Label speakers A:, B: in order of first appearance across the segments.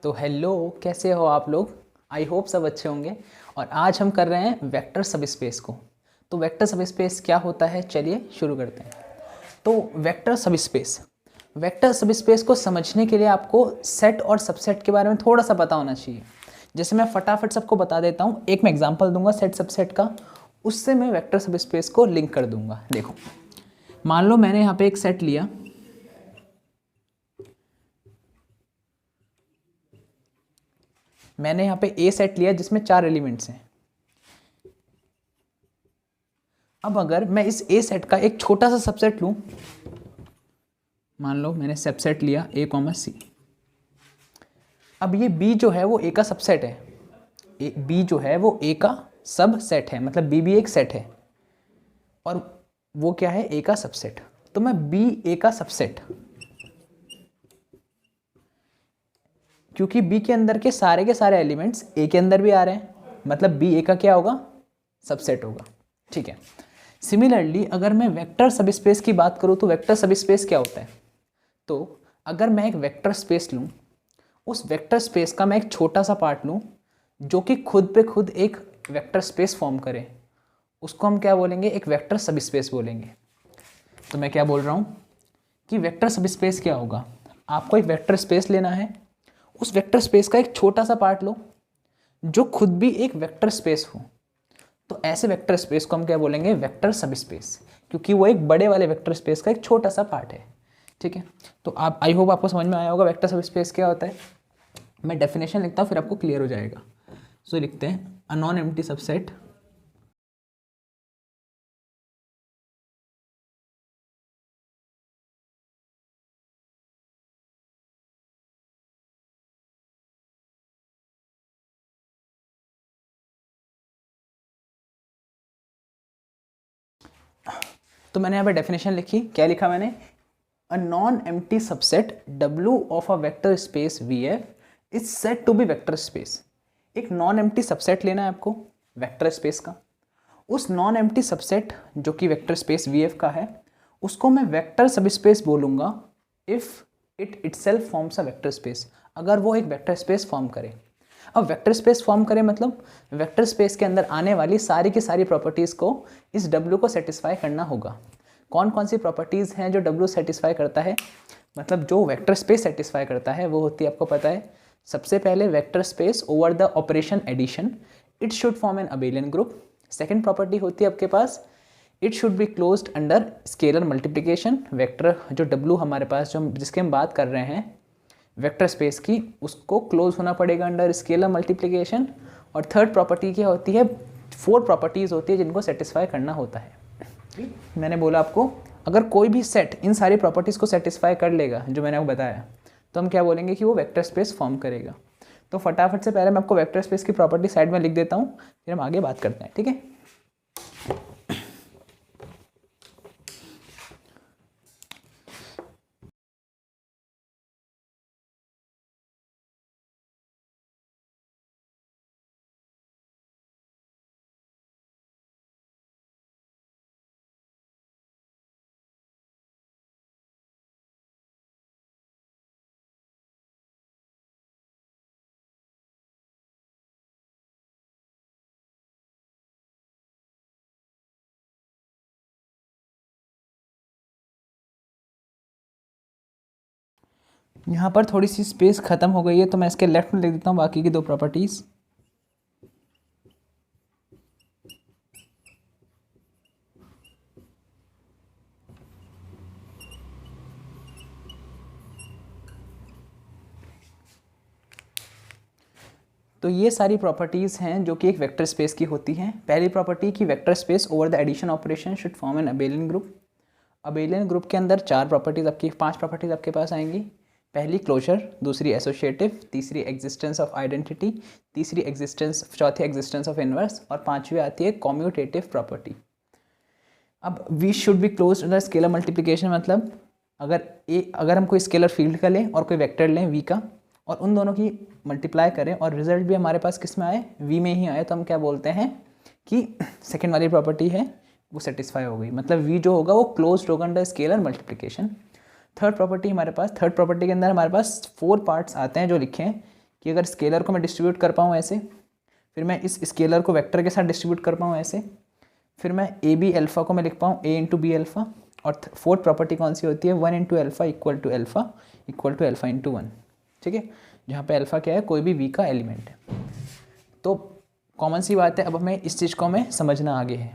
A: तो हेलो, कैसे हो आप लोग। आई होप सब अच्छे होंगे। और आज हम कर रहे हैं वेक्टर सबस्पेस को। तो वेक्टर सबस्पेस क्या होता है, चलिए शुरू करते हैं। तो वेक्टर सबस्पेस को समझने के लिए आपको सेट और सबसेट के बारे में थोड़ा सा पता होना चाहिए। जैसे मैं फटाफट सबको बता देता हूँ, एक मैं एग्जांपल दूंगा सेट सबसेट का, उससे मैं वेक्टर सबस्पेस को लिंक कर दूंगा। देखो, मान लो मैंने यहाँ पे एक सेट लिया, मैंने यहाँ पे ए सेट लिया जिसमें 4 एलिमेंट्स हैं। अब अगर मैं इस ए सेट का एक छोटा सा सबसेट लूं, मान लो मैंने सबसेट लिया ए कॉमा सी। अब ये बी जो है वो ए का सबसेट है, बी जो है वो ए का सब सेट है, मतलब बी भी एक सेट है और वो क्या है, ए का सबसेट। तो मैं बी ए का सबसेट, क्योंकि बी के अंदर के सारे एलिमेंट्स ए के अंदर भी आ रहे हैं, मतलब बी ए का क्या होगा, सबसेट होगा। ठीक है। सिमिलरली अगर मैं वेक्टर सबस्पेस की बात करूं तो वेक्टर सबस्पेस क्या होता है। तो अगर मैं एक वेक्टर स्पेस लूं, उस वेक्टर स्पेस का मैं एक छोटा सा पार्ट लूं जो कि खुद पे खुद एक वेक्टर स्पेस फॉर्म करे, उसको हम क्या बोलेंगे, एक वेक्टर सबस्पेस बोलेंगे। तो मैं क्या बोल रहा हूँ कि वेक्टर सबस्पेस क्या होगा, आपको एक वेक्टर स्पेस लेना है, उस वेक्टर स्पेस का एक छोटा सा पार्ट लो जो खुद भी एक वेक्टर स्पेस हो। तो ऐसे वेक्टर स्पेस को हम क्या बोलेंगे, वेक्टर सबस्पेस, क्योंकि वो एक बड़े वाले वेक्टर स्पेस का एक छोटा सा पार्ट है। ठीक है। तो आप, आई होप आपको समझ में आया होगा वेक्टर सबस्पेस क्या होता है। मैं डेफिनेशन लिखता हूँ फिर आपको क्लियर हो जाएगा। सो लिखते हैं अ नॉन एम्प्टी सबसेट तो मैंने यहाँ पे डेफिनेशन लिखी, क्या लिखा मैंने, a non empty subset W of a vector space VF is set to be vector space. एक नॉन एम्प्टी सबसेट लेना है आपको वेक्टर स्पेस का, उस नॉन एम्प्टी सबसेट जो कि वेक्टर स्पेस VF का है, उसको मैं वेक्टर सबस्पेस बोलूँगा if it itself forms a vector space, अगर वो एक वेक्टर स्पेस फॉर्म करे। अब वेक्टर स्पेस फॉर्म करे मतलब वेक्टर स्पेस के अंदर आने वाली सारी की सारी प्रॉपर्टीज़ को इस W को सेटिस्फाई करना होगा। कौन कौन सी प्रॉपर्टीज़ हैं जो W सेटिस्फाई करता है, मतलब जो वेक्टर स्पेस सेटिस्फाई करता है, वो होती है, आपको पता है, सबसे पहले vector space over the operation addition, it should form an abelian group. Second property होती है आपके पास, it should be closed under scalar multiplication. Vector जो W हमारे पास, जो जिसके हम बात कर रहे हैं वेक्टर स्पेस की, उसको क्लोज होना पड़ेगा अंडर स्केलर मल्टीप्लिकेशन। और थर्ड प्रॉपर्टी क्या होती है, 4 प्रॉपर्टीज़ होती है जिनको सेटिस्फाई करना होता है। मैंने बोला आपको, अगर कोई भी सेट इन सारी प्रॉपर्टीज़ को सेटिस्फाई कर लेगा जो मैंने आपको बताया, तो हम क्या बोलेंगे कि वो वेक्टर स्पेस फॉर्म करेगा। तो फटाफट से पहले मैं आपको वेक्टर स्पेस की प्रॉपर्टी साइड में लिख देता हूँ, फिर हम आगे बात करते हैं। ठीक है। यहाँ पर थोड़ी सी स्पेस खत्म हो गई है, तो मैं इसके लेफ्ट में लिख देता हूँ बाकी की 2 प्रॉपर्टीज़। तो ये सारी प्रॉपर्टीज़ हैं जो कि एक वेक्टर स्पेस की होती हैं। पहली प्रॉपर्टी की vector space over the addition operation should form an abelian group. Abelian group के अंदर 4 प्रॉपर्टीज़ आपकी, 5 प्रॉपर्टीज़ आपके पास आएंगी। पहली क्लोजर, दूसरी एसोसिएटिव, तीसरी एग्जिस्टेंस ऑफ आइडेंटिटी, चौथी एग्जिस्टेंस ऑफ इनवर्स, और पांचवी आती है कॉम्यूटेटिव प्रॉपर्टी। अब V should be close under scalar multiplication, मतलब अगर हम कोई स्केलर फील्ड का लें और कोई वेक्टर लें वी का, और उन दोनों की मल्टीप्लाई करें और रिजल्ट भी हमारे पास किस में आए, वी में ही आए, तो हम क्या बोलते हैं कि सेकेंड वाली प्रॉपर्टी है वो सेटिस्फाई हो गई, मतलब वी जो होगा वो क्लोज होगा under scalar multiplication. Third property के अंदर हमारे पास 4 पार्ट्स आते हैं जो लिखे हैं कि अगर स्केलर को मैं डिस्ट्रीब्यूट कर पाऊँ ऐसे, फिर मैं इस स्केलर को वेक्टर के साथ डिस्ट्रीब्यूट कर पाऊँ ऐसे, फिर मैं ए बी अल्फ़ा को मैं लिख पाऊँ ए इंटू बी अल्फ़ा, और फोर्थ प्रॉपर्टी कौन सी होती है, 1 into alpha equal to alpha into 1, ठीक है, जहाँ पे अल्फ़ा क्या है, कोई भी वी का एलिमेंट है। तो कॉमन सी बात है, अब हमें इस चीज़ को हमें समझना आगे है।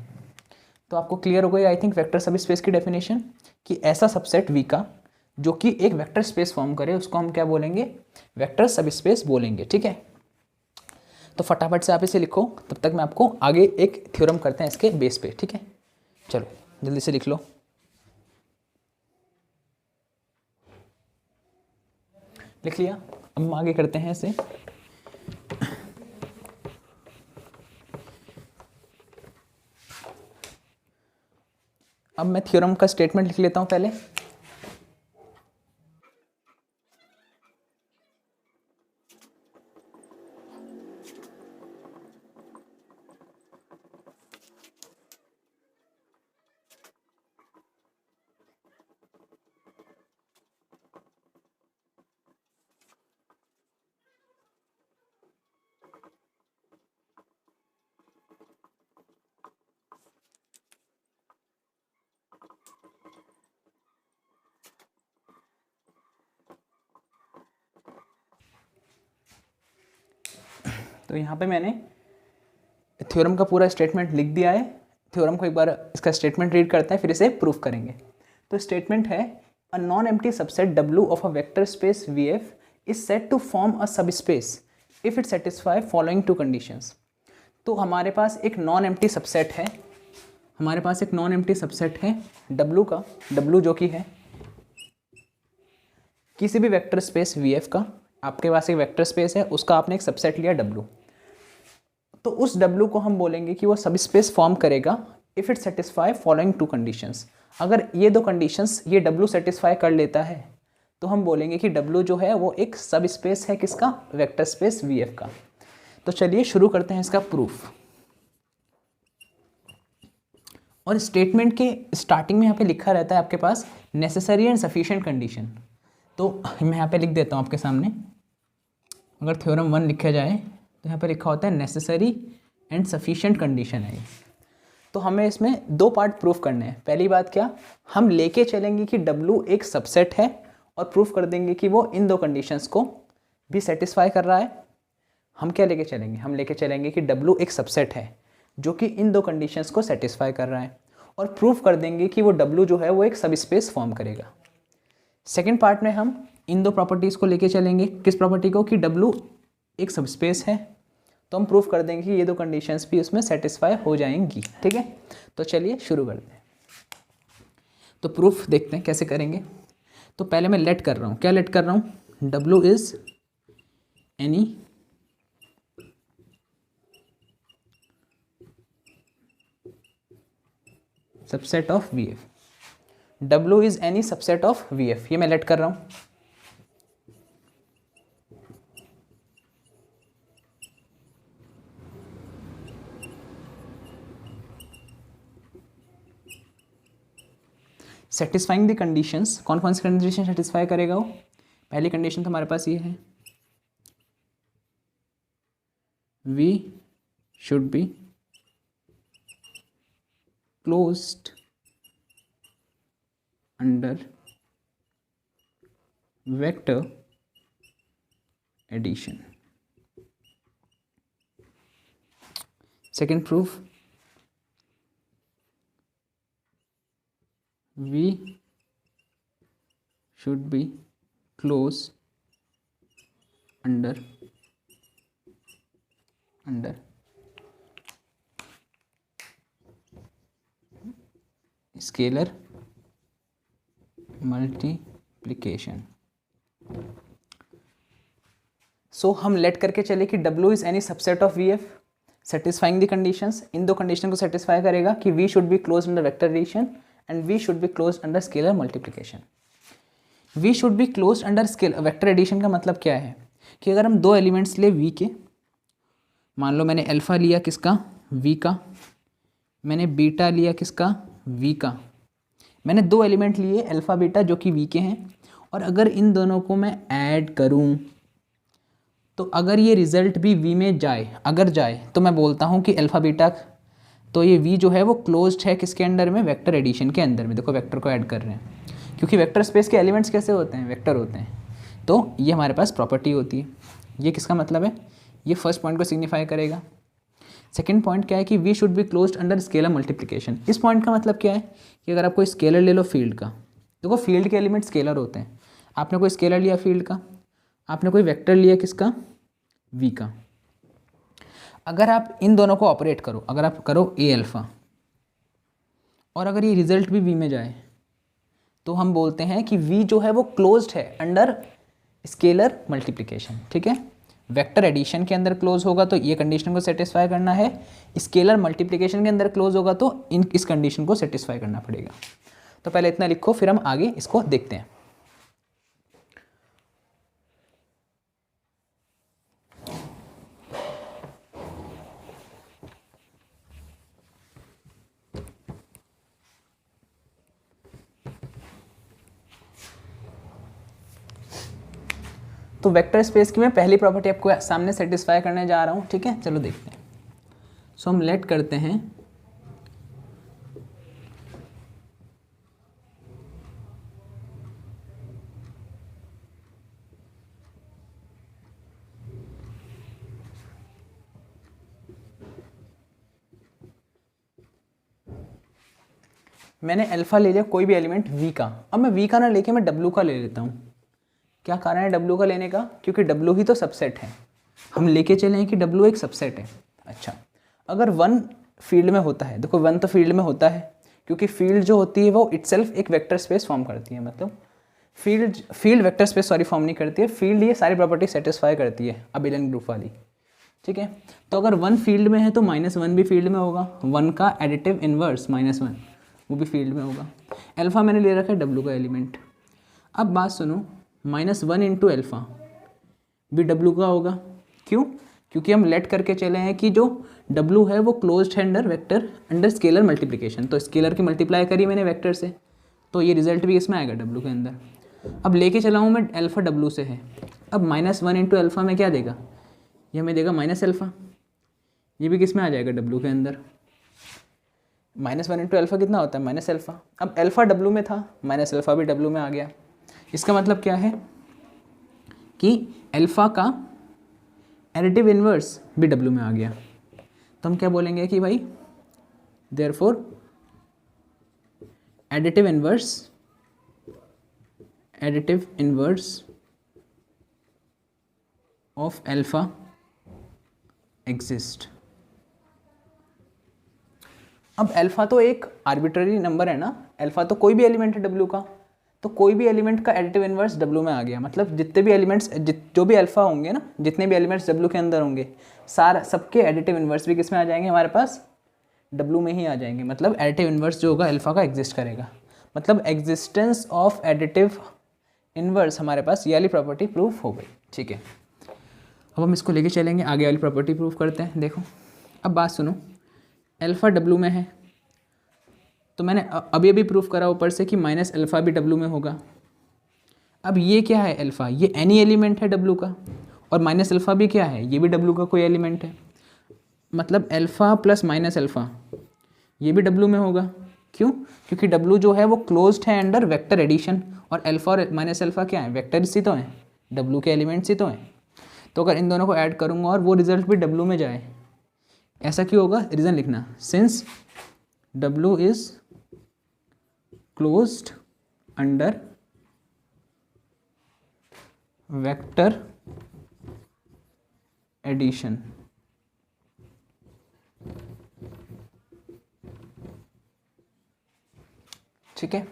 A: तो आपको क्लियर हो गई आई थिंक वेक्टर सब स्पेस की डेफिनेशन, कि ऐसा सबसेट वी का जो कि एक वेक्टर स्पेस फॉर्म करे उसको हम क्या बोलेंगे, वेक्टर सब स्पेस बोलेंगे, ठीक है। तो फटाफट से आप इसे लिखो, तब तक मैं आपको आगे एक थ्योरम करते हैं इसके बेस पे, ठीक है। चलो जल्दी से लिख लो। लिख लिया, अब हम आगे करते हैं इसे। अब मैं थ्योरम का स्टेटमेंट लिख लेता हूं पहले। तो यहाँ पे मैंने थ्योरम का पूरा स्टेटमेंट लिख दिया है। थ्योरम को एक बार इसका स्टेटमेंट रीड करते हैं, फिर इसे प्रूफ करेंगे। तो स्टेटमेंट है, a non empty subset W of a vector space VF is set to form a sub space if it satisfy following two conditions. तो हमारे पास एक नॉन एम्प्टी सबसेट है, हमारे पास एक नॉन एम्प्टी सबसेट है W का, W जो कि है किसी भी वेक्टर स्पेस VF का। आपके पास एक वेक्टर स्पेस है, उसका आपने एक सबसेट लिया W, तो उस W को हम बोलेंगे कि वो सब स्पेस फॉर्म करेगा if it satisfy following two conditions. अगर ये दो कंडीशंस ये W सेटिस्फाई कर लेता है तो हम बोलेंगे कि W जो है वो एक सब स्पेस है किसका, वेक्टर स्पेस VF का। तो चलिए शुरू करते हैं इसका प्रूफ। और स्टेटमेंट के स्टार्टिंग में यहाँ पे लिखा रहता है आपके पास नेसेसरी एंड सफिशिएंट कंडीशन। तो मैं यहाँ पे लिख देता हूँ आपके सामने, अगर थ्योरम 1 लिखा जाए तो यहाँ पे लिखा होता है नेसेसरी एंड सफिशिएंट कंडीशन है। तो हमें इसमें दो पार्ट प्रूफ करने हैं। पहली बात क्या, हम लेके चलेंगे कि W एक सबसेट है और प्रूफ कर देंगे कि वो इन दो कंडीशंस को भी सेटिस्फाई कर रहा है। हम क्या लेके चलेंगे, हम लेके चलेंगे कि W एक सबसेट है जो कि इन दो कंडीशंस को सेटिस्फाई कर रहा है, और प्रूफ कर देंगे कि वो W जो है वो एक सब स्पेस फॉर्म करेगा। सेकेंड पार्ट में हम इन दो प्रॉपर्टीज़ को लेके चलेंगे, किस प्रॉपर्टी को, कि W एक सब स्पेस है, तो हम प्रूफ कर देंगे कि ये दो कंडीशंस भी उसमें सेटिस्फाई हो जाएंगी, ठीक है। तो चलिए शुरू करते हैं। तो प्रूफ देखते हैं कैसे करेंगे। तो पहले मैं लेट कर रहा हूँ, क्या लेट कर रहा हूँ, W is any subset of VF। W is any subset of VF, ये मैं लेट कर रहा हूँ। सेटिस्फाइंग द कंडीशंस, कौन कौन सी कंडीशन सेटिस्फाई करेगा वो। पहली कंडीशन तो हमारे पास ये है, we should be closed under vector addition. Second proof, V should be closed under scalar multiplication। So हम लेट करके चले कि W is any subset of VF satisfying the conditions. इन दो कंडीशन को सेटिस्फाई करेगा कि V should be close under vector addition and V should be close under scalar multiplication. V should be close under scale vector addition का मतलब क्या है कि अगर हम दो एलिमेंट्स ले V के, मान लो मैंने अल्फ़ा लिया किसका, V का, मैंने बीटा लिया किसका, V का। मैंने दो एलिमेंट लिए अल्फ़ा बीटा जो कि V के हैं, और अगर इन दोनों को मैं ऐड करूं तो अगर ये रिजल्ट भी वी में जाए, अगर जाए तो मैं बोलता हूँ कि अल्फ़ा बीटा, तो ये वी जो है वो क्लोज्ड है किसके अंडर में, वेक्टर एडिशन के अंदर में। देखो वेक्टर को ऐड कर रहे हैं, क्योंकि वेक्टर स्पेस के एलिमेंट्स कैसे होते हैं, वेक्टर होते हैं, तो ये हमारे पास प्रॉपर्टी होती है। ये किसका मतलब है, ये फर्स्ट पॉइंट को सिग्निफाई करेगा। सेकंड पॉइंट क्या है कि V should be closed under scalar multiplication. इस पॉइंट का मतलब क्या है कि अगर आप कोई स्केलर ले लो फील्ड का, देखो फील्ड के एलिमेंट स्केलर होते हैं, आपने कोई स्केलर लिया फील्ड का, आपने कोई वेक्टर लिया किसका, वी का, अगर आप इन दोनों को ऑपरेट करो, अगर आप करो ए अल्फ़ा और अगर ये रिजल्ट भी वी में जाए, तो हम बोलते हैं कि वी जो है वो क्लोज्ड है अंडर स्केलर मल्टीप्लिकेशन। ठीक है, वेक्टर एडिशन के अंदर क्लोज होगा तो ये कंडीशन को सेटिस्फाई करना है, स्केलर मल्टीप्लिकेशन के अंदर क्लोज होगा तो इस कंडीशन को सेटिस्फाई करना पड़ेगा। तो पहले इतना लिखो, फिर हम आगे इसको देखते हैं। तो वेक्टर स्पेस की मैं पहली प्रॉपर्टी आपको सामने सेटिस्फाई करने जा रहा हूँ। ठीक है, चलो देखते हैं। सो हम लेट करते हैं मैंने अल्फा ले लिया कोई भी एलिमेंट वी का। अब मैं वी का ना लेके मैं डब्लू का ले लेता हूँ। क्या कारण है डब्लू का लेने का, क्योंकि डब्लू ही तो सबसेट है, हम लेके चले हैं कि डब्लू एक सबसेट है। अच्छा, अगर वन फील्ड में होता है, देखो वन तो फील्ड में होता है, क्योंकि फील्ड जो होती है वो इटसेल्फ एक वेक्टर स्पेस फॉर्म करती है, मतलब फील्ड वेक्टर स्पेस फॉर्म नहीं करती है, फील्ड ये सारी प्रॉपर्टी सेटिस्फाई करती है अबिलियन ग्रुप वाली। ठीक है, तो अगर वन फील्ड में है तो -1 भी फील्ड में होगा, वन का एडिटिव इनवर्स -1 वो भी फील्ड में होगा। अल्फा मैंने ले रखा है डब्लू का एलिमेंट। अब बात सुनो, -1 इंटू अल्फा भी डब्लू का होगा। क्यों, क्योंकि हम लेट करके चले हैं कि जो डब्लू है वो क्लोज्ड है under vector under scalar multiplication, तो स्केलर की मल्टीप्लाई करी मैंने वेक्टर से, तो ये रिजल्ट भी इसमें आएगा डब्लू के अंदर। अब लेके चला हूँ मैं अल्फा डब्लू से है, अब -1 इंटू अल्फा में क्या देगा, ये हमें देगा माइनस अल्फा, ये भी किस में आ जाएगा डब्लू के अंदर। -1 इंटू अल्फा कितना होता है, माइनस अल्फा। अब अल्फा डब्लू में था, माइनस अल्फा भी डब्लू में आ गया। इसका मतलब क्या है कि अल्फा का एडिटिव इनवर्स भी डब्लू में आ गया। तो हम क्या बोलेंगे कि भाई therefore additive inverse of alpha exist. अब अल्फा तो एक आर्बिट्ररी नंबर है ना, अल्फा तो कोई भी एलिमेंट है डब्लू का, तो कोई भी एलिमेंट का एडिटिव इनवर्स डब्लू में आ गया, मतलब जितने भी एलिमेंट्स जो भी अल्फा होंगे ना, जितने भी एलिमेंट्स डब्लू के अंदर होंगे, सबके एडिटिव इनवर्स भी किस में आ जाएंगे, हमारे पास डब्लू में ही आ जाएंगे। मतलब एडिटिव इनवर्स जो होगा अल्फा का एग्जिस्ट करेगा, मतलब एग्जिस्टेंस ऑफ एडिटिव इनवर्स हमारे पास ये वाली प्रॉपर्टी प्रूफ हो गई। ठीक है, अब हम इसको लेके चलेंगे आगे वाली प्रॉपर्टी प्रूफ करते हैं। देखो अब बात सुनो, अल्फा डब्लू में है, तो मैंने अभी प्रूफ करा ऊपर से कि माइनस अल्फा भी डब्लू में होगा। अब ये क्या है अल्फा, ये एनी एलिमेंट है डब्लू का, और माइनस अल्फा भी क्या है, ये भी डब्लू का कोई एलिमेंट है, मतलब अल्फा प्लस माइनस अल्फा ये भी डब्लू में होगा। क्यों, क्योंकि डब्लू जो है वो क्लोज्ड है अंडर वेक्टर एडिशन, और अल्फा और माइनस अल्फा क्या है, वेक्टर्स ही तो हैं, डब्लू के एलिमेंट्स ही तो हैं। तो अगर इन दोनों को ऐड करूँगा और वो रिजल्ट भी डब्लू में जाए, ऐसा क्यों होगा, रीज़न लिखना, since W is closed under vector addition. ठीक है,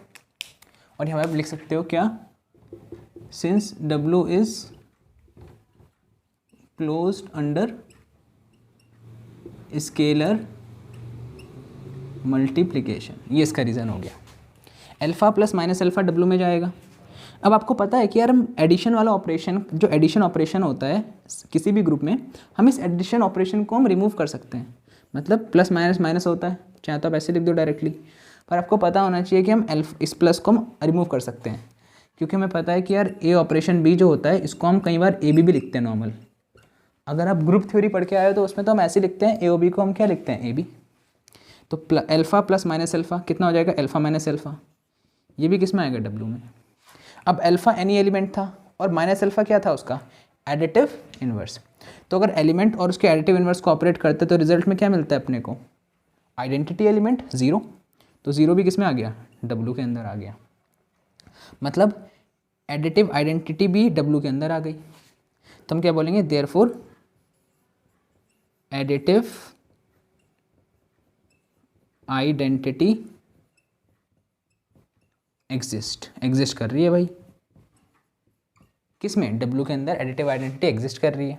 A: और यहाँ आप लिख सकते हो क्या, since W is closed under scalar multiplication, ये इसका रीज़न हो गया। Alpha plus minus alpha W में जाएगा। अब आपको पता है कि यार हम एडिशन वाला ऑपरेशन, जो एडिशन ऑपरेशन होता है किसी भी ग्रुप में, हम इस एडिशन ऑपरेशन को हम रिमूव कर सकते हैं, मतलब प्लस माइनस माइनस होता है, चाहे तो आप ऐसे लिख दो डायरेक्टली, पर आपको पता होना चाहिए कि हम इस प्लस को हम रिमूव कर सकते हैं, क्योंकि हमें पता है कि यार ए ऑपरेशन बी जो होता है इसको हम कई बार ए बी भी लिखते हैं नॉर्मल, अगर आप ग्रुप थ्योरी पढ़ के आए हो तो उसमें तो हम ऐसे लिखते हैं, ए ओ बी को हम क्या लिखते हैं, ए बी। तो अल्फ़ा प्लस माइनस अल्फ़ा कितना हो जाएगा, अल्फ़ा माइनस अल्फ़ा। ये भी किस में आएगा, डब्लू में। अब अल्फ़ा एनी एलिमेंट था और माइनस अल्फ़ा क्या था उसका, एडिटिव इन्वर्स। तो अगर एलिमेंट और उसके एडिटिव इन्वर्स को ऑपरेट करते तो रिजल्ट में क्या मिलता है अपने को, आइडेंटिटी एलिमेंट 0। तो 0 भी किस में आ गया, डब्लू के अंदर आ गया। मतलब एडिटिव आइडेंटिटी भी डब्लू के अंदर आ गई। तो हम क्या बोलेंगे, देयरफॉर एडिटिव आइडेंटिटी एग्जिस्ट कर रही है भाई, किस में, डब्लू के अंदर एडिटिव आइडेंटिटी एग्जिस्ट कर रही है।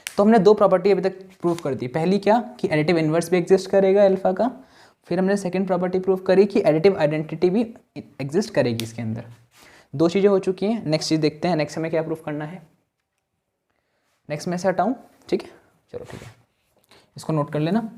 A: तो हमने दो प्रॉपर्टी अभी तक प्रूव कर दी। पहली क्या, कि एडिटिव इन्वर्स भी एग्जिस्ट करेगा अल्फा का। फिर हमने सेकंड प्रॉपर्टी प्रूव करी कि एडिटिव आइडेंटिटी भी एग्जिस्ट करेगी इसके अंदर। दो चीज़ें हो चुकी हैं। नेक्स्ट चीज़ देखते हैं, नेक्स्ट हमें क्या प्रूव करना है। नेक्स्ट में से हटाऊँ, ठीक है, चलो ठीक है, इसको नोट कर लेना।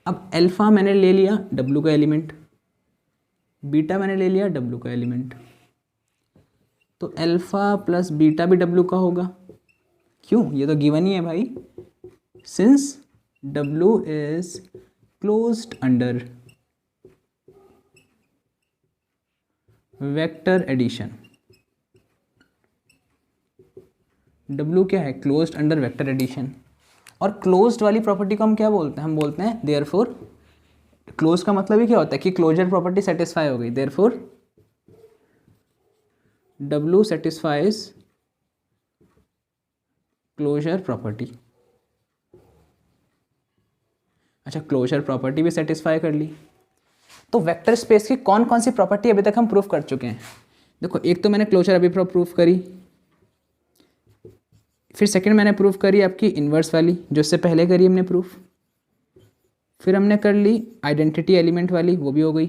A: अब अल्फ़ा मैंने ले लिया डब्लू का एलिमेंट, बीटा मैंने ले लिया डब्लू का एलिमेंट। तो अल्फ़ा प्लस बीटा भी डब्लू का होगा। क्यों, ये तो गिवन ही है भाई, since W is closed under vector addition. W क्या है, क्लोज्ड अंडर वेक्टर एडिशन। और क्लोज्ड वाली प्रॉपर्टी को हम क्या बोलते हैं, हम बोलते हैं देयरफॉर, क्लोज का मतलब ही क्या होता है कि क्लोजर प्रॉपर्टी सेटिस्फाई हो गई। Therefore W satisfies closure property. अच्छा, क्लोजर प्रॉपर्टी भी सेटिस्फाई कर ली। तो वेक्टर स्पेस की कौन कौन सी प्रॉपर्टी अभी तक हम प्रूफ कर चुके हैं। देखो, एक तो मैंने क्लोजर अभी प्रूफ करी, फिर सेकंड मैंने प्रूफ करी आपकी इन्वर्स वाली जो इससे पहले करी हमने प्रूफ, फिर हमने कर ली आइडेंटिटी एलिमेंट वाली, वो भी हो गई।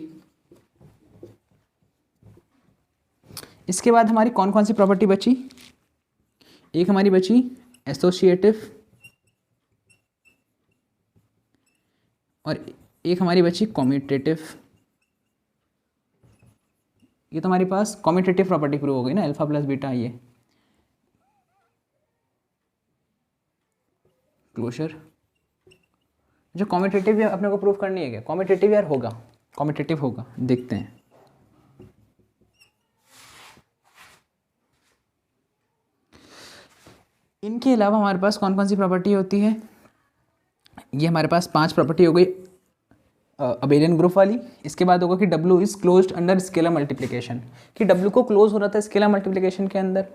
A: इसके बाद हमारी कौन कौन सी प्रॉपर्टी बची, एक हमारी बची एसोसिएटिव और एक हमारी बची कॉम्यूटेटिव। ये तो हमारे पास कॉम्यूटेटिव प्रॉपर्टी प्रूव हो गई ना, अल्फा प्लस बीटा, ये क्लोजर। जो कॉम्यूटेटिव अपने को प्रूव करनी है क्या, कॉम्यूटेटिव यार होगा, कॉम्यूटेटिव होगा, देखते हैं। इनके अलावा हमारे पास कौन कौन सी प्रॉपर्टी होती है, ये हमारे पास 5 प्रॉपर्टी हो गई अबेलियन ग्रुप वाली। इसके बाद होगा कि W is closed under scalar multiplication, कि डब्लू को क्लोज हो रहा था स्केलर मल्टीप्लिकेशन के अंदर,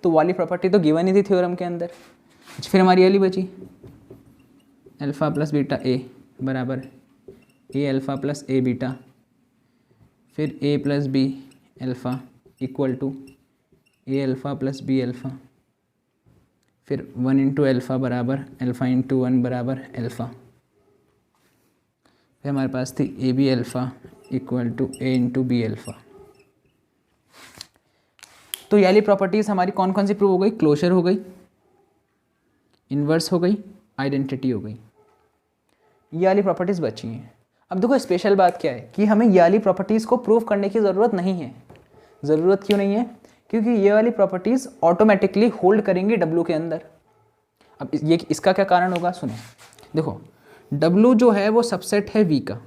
A: तो वाली प्रॉपर्टी तो गिवन ही थी थ्योरम के अंदर। फिर हमारी वाली बची अल्फ़ा प्लस बीटा ए बराबर a alpha plus a beta, फिर a plus b alpha equal to a alpha plus b alpha, फिर 1 इंटू अल्फ़ा बराबर अल्फ़ा इंटू 1 बराबर अल्फ़ा। फिर हमारे पास थी a b alpha equal to a into b alpha. तो ये वाली प्रॉपर्टीज़ हमारी कौन कौन सी प्रूव हो गई, क्लोजर हो गई, इन्वर्स हो गई, आइडेंटिटी हो गई। ये वाली प्रॉपर्टीज़ बची हैं। अब देखो स्पेशल बात क्या है कि हमें ये वाली प्रॉपर्टीज़ को प्रूव करने की ज़रूरत नहीं है। ज़रूरत क्यों नहीं है, क्योंकि ये वाली प्रॉपर्टीज़ ऑटोमेटिकली होल्ड करेंगी डब्लू के अंदर। अब ये इसका क्या कारण होगा, सुनो। देखो, डब्लू जो है वो सबसेट है वी का,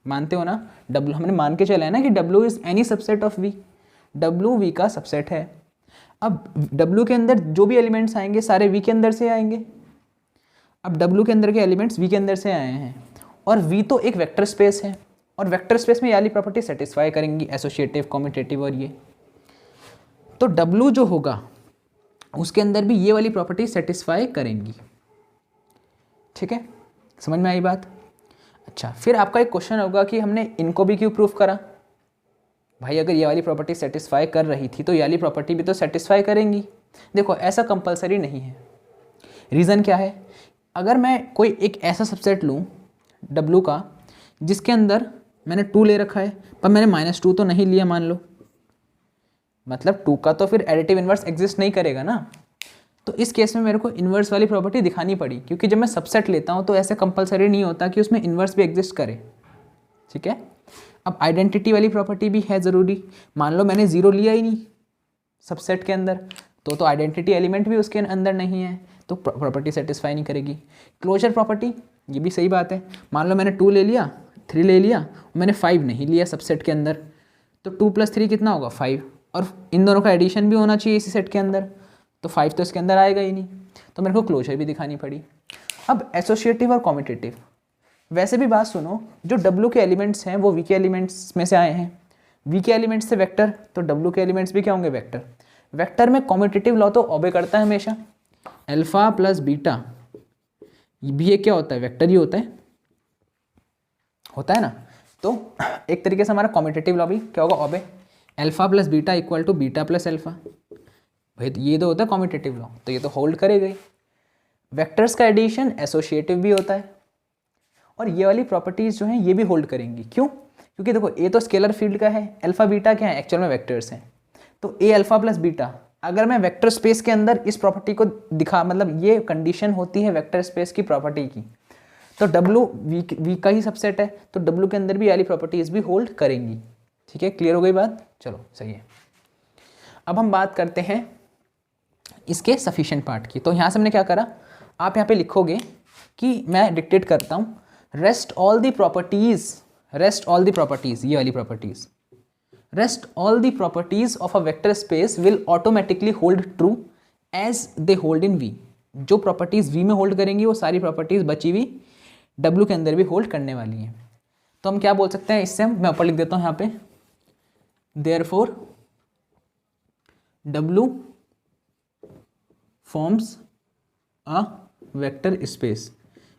A: मानते हो ना, डब्लू हमने मान के चला है ना कि W is any subset of V, W V का सबसेट है। अब डब्लू के अंदर जो भी एलिमेंट्स आएंगे सारे वी के अंदर से आएंगे। अब डब्लू के अंदर के एलिमेंट्स वी के अंदर से आए हैं, और वी तो एक वेक्टर स्पेस है, और वेक्टर स्पेस में ये वाली प्रॉपर्टी सेटिस्फाई करेंगी, एसोसिएटिव, कॉम्यूटेटिव और ये। तो डब्लू जो होगा उसके अंदर भी ये वाली प्रॉपर्टी सेटिस्फाई करेंगी। ठीक है, समझ में आई बात। अच्छा, फिर आपका एक क्वेश्चन होगा कि हमने इनको भी क्यों प्रूफ करा। भाई अगर ये वाली प्रॉपर्टी सेटिस्फाई कर रही थी तो ये वाली प्रॉपर्टी भी तो सेटिस्फाई करेंगी। देखो, ऐसा कंपलसरी नहीं है। रीज़न क्या है, अगर मैं कोई एक ऐसा सबसेट लूँ डब्लू का जिसके अंदर मैंने 2 ले रखा है, पर मैंने -2 तो नहीं लिया मान लो, मतलब 2 का तो फिर एडिटिव इन्वर्स एग्जिस्ट नहीं करेगा ना। तो इस केस में मेरे को इन्वर्स वाली प्रॉपर्टी दिखानी पड़ी, क्योंकि जब मैं सबसेट लेता हूँ तो ऐसे कंपलसरी नहीं होता कि उसमें इन्वर्स भी एग्जिस्ट करे। ठीक है, अब आइडेंटिटी वाली प्रॉपर्टी भी है ज़रूरी। मान लो मैंने 0 लिया ही नहीं सबसेट के अंदर, तो आइडेंटिटी एलिमेंट भी उसके अंदर नहीं है, तो प्रॉपर्टी सेटिस्फाई नहीं करेगी। क्लोजर प्रॉपर्टी, ये भी सही बात है। मान लो मैंने 2 ले लिया, 3 ले लिया, मैंने 5 नहीं लिया सबसेट के अंदर, तो 2 + 3 कितना होगा 5, और इन दोनों का एडिशन भी होना चाहिए इसी सेट के अंदर, तो 5 तो इसके अंदर आएगा ही नहीं, तो मेरे को क्लोजर भी दिखानी पड़ी। अब एसोसिएटिव और कॉम्यूटेटिव, वैसे भी बात सुनो, जो W के एलिमेंट्स हैं वो V के एलिमेंट्स में से आए हैं, V के एलिमेंट्स से वेक्टर, तो W के एलिमेंट्स भी क्या होंगे वेक्टर। वेक्टर में कॉम्यूटेटिव लॉ तो ओबे करता है हमेशा, अल्फा प्लस बीटा भी ये क्या होता है वेक्टर ही होता है ना। तो एक तरीके से हमारा कॉम्यूटेटिव लॉ भी क्या होगा ओबे, alpha plus beta equal to beta plus alpha. भाई तो ये तो होता है कॉम्यूटेटिव लॉ, तो ये तो होल्ड करेगा ही। वेक्टर्स का एडिशन एसोसिएटिव भी होता है, और ये वाली प्रॉपर्टीज जो हैं ये भी होल्ड करेंगी। क्यों? क्योंकि देखो ए तो स्केलर फील्ड का है, अल्फा बीटा क्या है एक्चुअल में वेक्टर्स हैं, तो ए अल्फा प्लस बीटा अगर मैं वेक्टर स्पेस के अंदर इस प्रॉपर्टी को दिखा, मतलब ये कंडीशन होती है वेक्टर स्पेस की प्रॉपर्टी की, तो W V का ही सबसेट है, तो W के अंदर भी वाली प्रॉपर्टीज भी होल्ड करेंगी। ठीक है, क्लियर हो गई बात? चलो सही है। अब हम बात करते हैं इसके सफिशिएंट पार्ट की। तो यहाँ से हमने क्या करा, आप यहाँ पे लिखोगे कि मैं डिक्टेट करता हूँ रेस्ट ऑल दी प्रॉपर्टीज, ये वाली properties, rest all the properties of a vector space will automatically hold true as they hold in V। जो प्रॉपर्टीज V में होल्ड करेंगी वो सारी प्रॉपर्टीज बची हुई W के अंदर भी होल्ड करने वाली हैं। तो हम क्या बोल सकते हैं इससे, मैं ऊपर लिख देता हूँ यहाँ पे, therefore W forms a vector space,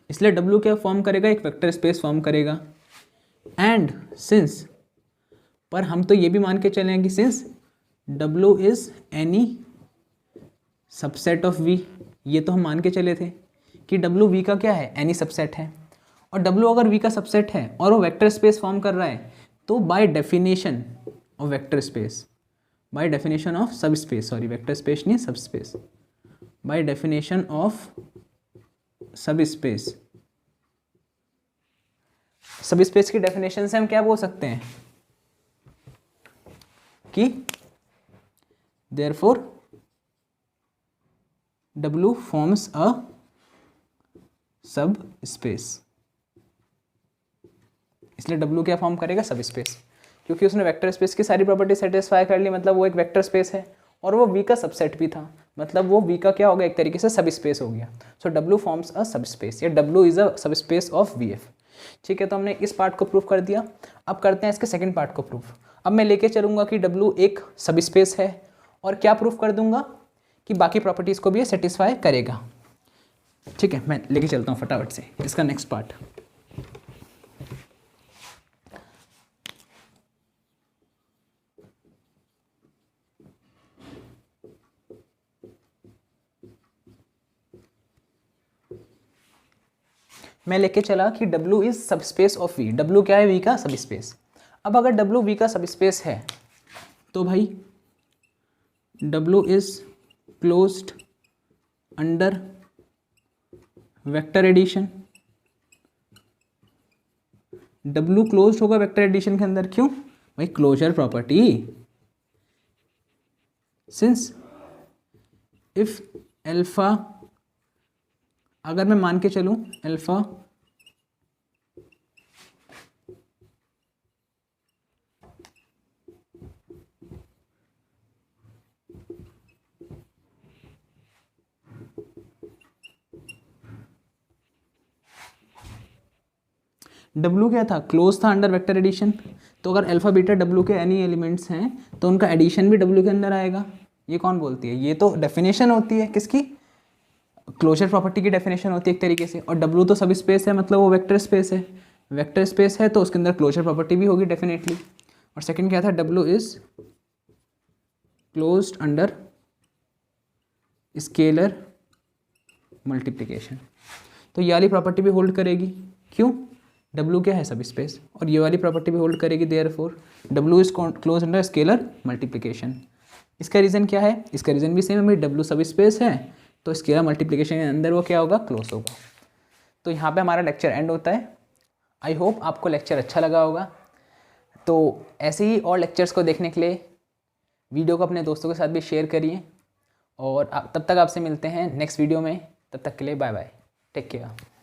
A: इसलिए W क्या फॉर्म करेगा, एक वेक्टर स्पेस फॉर्म करेगा। एंड सिंस, पर हम तो ये भी मान के चले हैं कि since W is any subset of V, ये तो हम मान के चले थे कि W V का क्या है, एनी सबसेट है, और W अगर V का सबसेट है और वो वेक्टर स्पेस फॉर्म कर रहा है, तो by definition of vector space, by definition of सब स्पेस, सॉरी वेक्टर स्पेस नहीं सब स्पेस, बाय डेफिनेशन ऑफ सब स्पेस, सब स्पेस की डेफिनेशन से हम क्या बोल सकते हैं कि therefore W forms a सब स्पेस, इसलिए W क्या फॉर्म करेगा, सब स्पेस, क्योंकि उसने वेक्टर स्पेस की सारी प्रॉपर्टी सेटिस्फाई कर ली, मतलब वो एक वेक्टर स्पेस है और वो V का सबसेट भी था, मतलब वो V का क्या हो गया, एक तरीके से सब स्पेस हो गया। सो W forms a sub space, या W is a sub space of VF। ठीक है, तो हमने इस पार्ट को प्रूव कर दिया। अब करते हैं इसके सेकंड पार्ट को प्रूव। अब मैं लेके चलूंगा कि W एक सब स्पेस है, और क्या प्रूव कर दूंगा कि बाकी प्रॉपर्टीज को भी ये सेटिस्फाई करेगा। ठीक है, मैं लेके चलता हूँ फटाफट से इसका नेक्स्ट पार्ट। मैं लेके चला कि W इज सब स्पेस ऑफ V। W क्या है, V का सब स्पेस। अब अगर W V का सब स्पेस है तो भाई W is closed under vector addition. W closed होगा वेक्टर एडिशन के अंदर, क्यों भाई, closure property. Since if alpha, अगर मैं मान के चलूं अल्फा W क्या था, क्लोज था अंडर वेक्टर एडिशन, तो अगर अल्फा बीटा W के एनी एलिमेंट्स हैं तो उनका एडिशन भी W के अंदर आएगा। ये कौन बोलती है, ये तो डेफिनेशन होती है किसकी, क्लोजर प्रॉपर्टी की डेफिनेशन होती है एक तरीके से। और W तो सब स्पेस है, मतलब वो वेक्टर स्पेस है, वेक्टर स्पेस है तो उसके अंदर क्लोजर प्रॉपर्टी भी होगी डेफिनेटली। और सेकंड क्या था, W is closed under scalar multiplication, तो ये वाली प्रॉपर्टी भी होल्ड करेगी। क्यों, W क्या है, सब स्पेस, और ये वाली प्रॉपर्टी भी होल्ड करेगी। Therefore W is close under scalar multiplication. इसका रीज़न क्या है, इसका रीज़न भी सेम है, W सब स्पेस है तो स्केलर मल्टीप्लिकेशन के अंदर वो क्या होगा, क्लोज होगा। तो यहाँ पे हमारा लेक्चर एंड होता है। आई होप आपको लेक्चर अच्छा लगा होगा। तो ऐसे ही और लेक्चर्स को देखने के लिए वीडियो को अपने दोस्तों के साथ भी शेयर करिए, और तब तक आपसे मिलते हैं नेक्स्ट वीडियो में। तब तक के लिए बाय बाय, टेक केयर।